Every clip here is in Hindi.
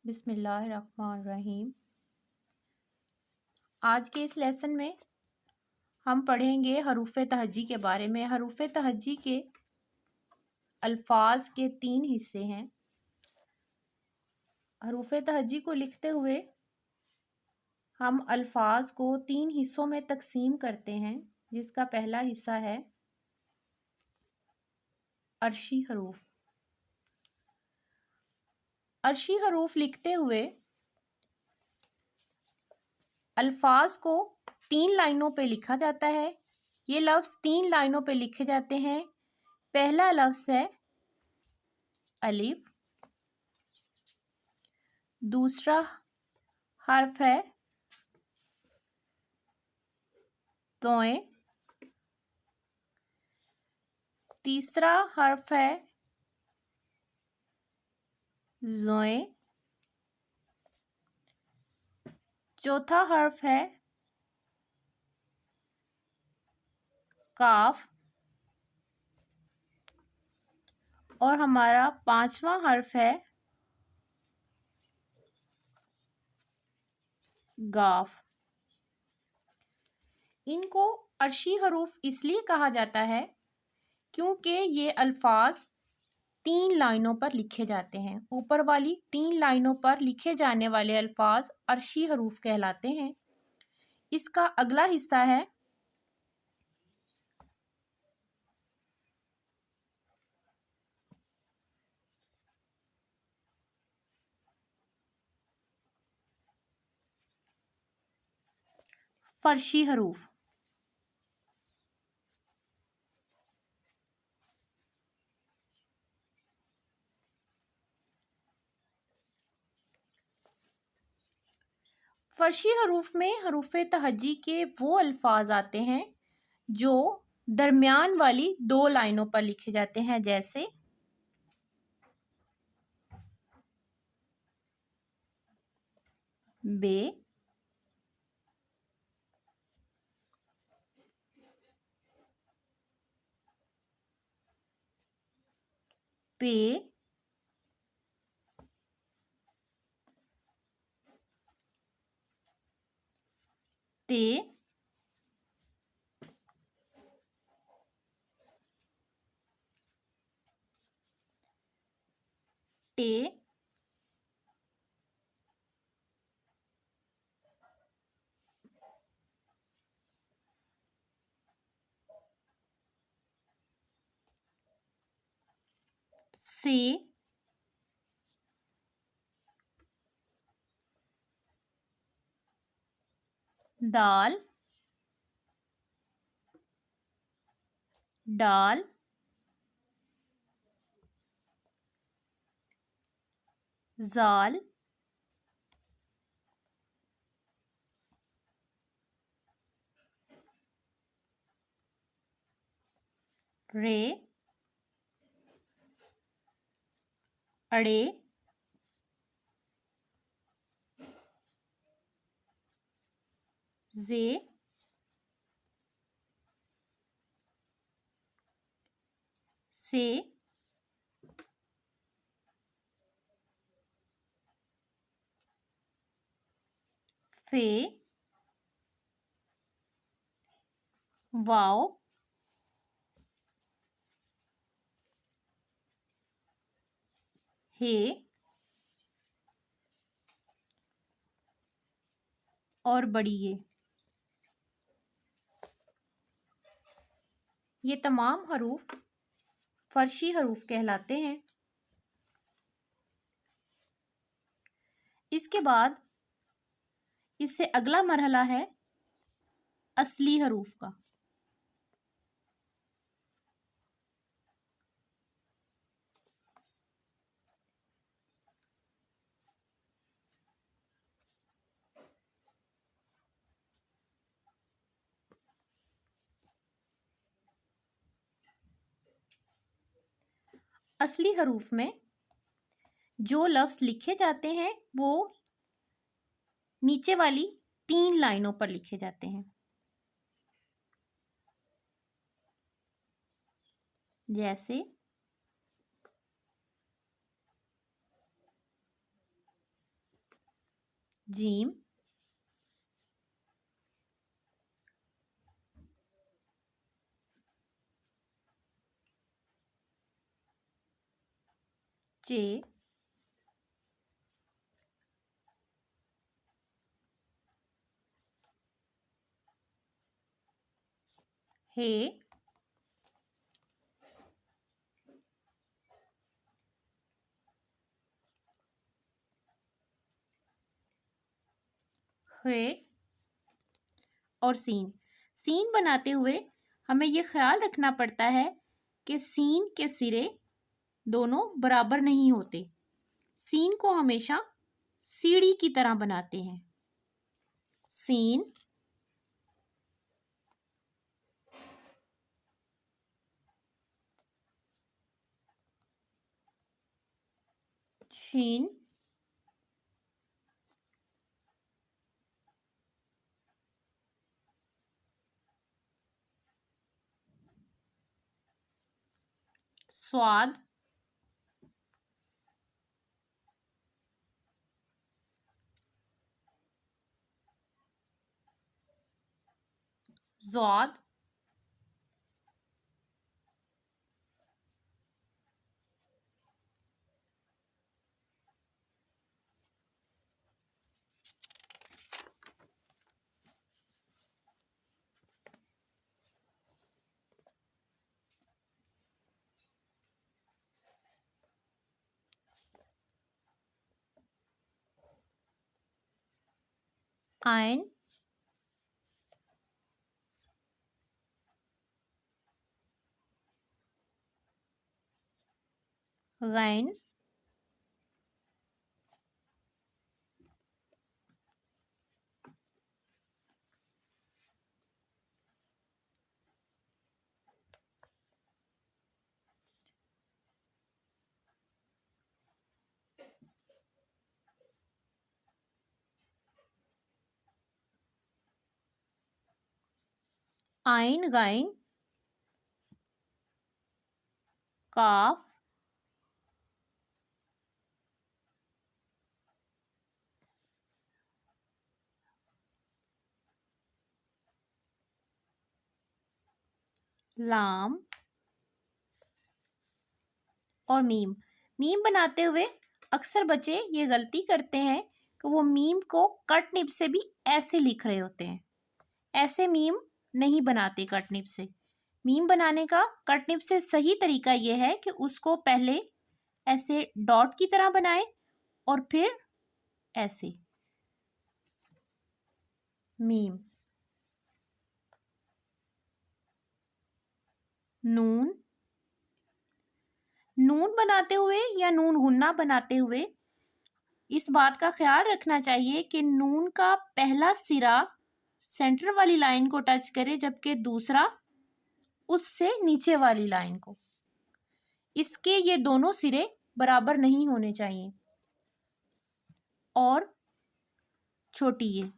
बिस्मिल्लाहिर्रहमानिर्रहीम। आज के इस लेसन में हम पढ़ेंगे हरूफ तहज्जी के बारे में। हरूफ तहज्जी के अल्फाज के 3 हिस्से हैं। हरूफ तहज्जी को लिखते हुए हम अल्फाज को 3 हिस्सों में तकसीम करते हैं, जिसका पहला हिस्सा है अर्शी हरूफ। अर्शी हरूफ लिखते हुए अल्फाज को 3 लाइनों पे लिखा जाता है। ये लफ्ज़ 3 लाइनों पे लिखे जाते हैं। पहला लफ्ज़ है अलिफ, दूसरा हर्फ है तोए, तीसरा हर्फ है जोए, चौथा हर्फ है काफ और हमारा 5वां हर्फ है गाफ। इनको अर्शी हरूफ इसलिए कहा जाता है क्योंकि ये अल्फाज 3 लाइनों पर लिखे जाते हैं। ऊपर वाली 3 लाइनों पर लिखे जाने वाले अल्फाज अर्शी हरूफ कहलाते हैं। इसका अगला हिस्सा है फर्शी हरूफ। फर्शी हरूफ में हरूफ तहज्जी के वो अल्फाज आते हैं जो दरमियान वाली 2 लाइनों पर लिखे जाते हैं, जैसे बे, पे, ते, टे, से, दाल, डाल, जाल, रे, अड़े, जे, से, फे, वाओ, हे और बड़ी ये तमाम हरूफ फर्शी हरूफ कहलाते हैं। इसके बाद इससे अगला मरहला है असली हरूफ का। असली हरूफ में जो लफ्ज़ लिखे जाते हैं वो नीचे वाली 3 लाइनों पर लिखे जाते हैं, जैसे जीम, जे, हे, खे और सीन। सीन बनाते हुए हमें ये ख्याल रखना पड़ता है कि सीन के सिरे दोनों बराबर नहीं होते। सीन को हमेशा सीढ़ी की तरह बनाते हैं। सीन, शीन, स्वाद, ज़ौद, आइन, गैन, आइन, गैन, काफ, लाम और मीम। मीम बनाते हुए अक्सर बच्चे ये गलती करते हैं कि वो मीम को कट निब से भी ऐसे लिख रहे होते हैं। ऐसे मीम नहीं बनाते कट निब से। मीम बनाने का कट निब से सही तरीका ये है कि उसको पहले ऐसे डॉट की तरह बनाए और फिर ऐसे मीम। नून, नून बनाते हुए या नून गुन्ना बनाते हुए इस बात का ख्याल रखना चाहिए कि नून का पहला सिरा सेंटर वाली लाइन को टच करे, जबकि दूसरा उससे नीचे वाली लाइन को। इसके ये दोनों सिरे बराबर नहीं होने चाहिए। और छोटी ये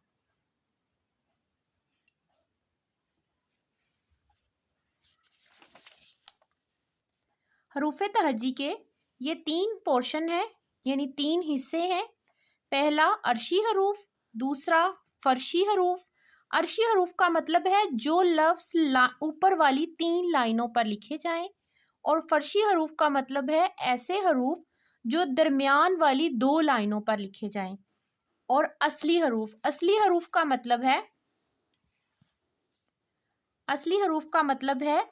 हरूफ तहज्जी के ये 3 पोर्शन है, यानी 3 हिस्से हैं। पहला अर्शी हरूफ, दूसरा फर्शी हरूफ। अर्शी हरूफ का मतलब है जो लफ्ज़ ऊपर वाली 3 लाइनों पर लिखे जाएं, और फर्शी हरूफ का मतलब है ऐसे हरूफ जो दरमियान वाली 2 लाइनों पर लिखे जाएं। और असली हरूफ, असली हरूफ का मतलब है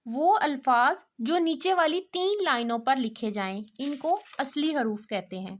वो अल्फाज जो नीचे वाली 3 लाइनों पर लिखे जाएं, इनको असली हरूफ कहते हैं।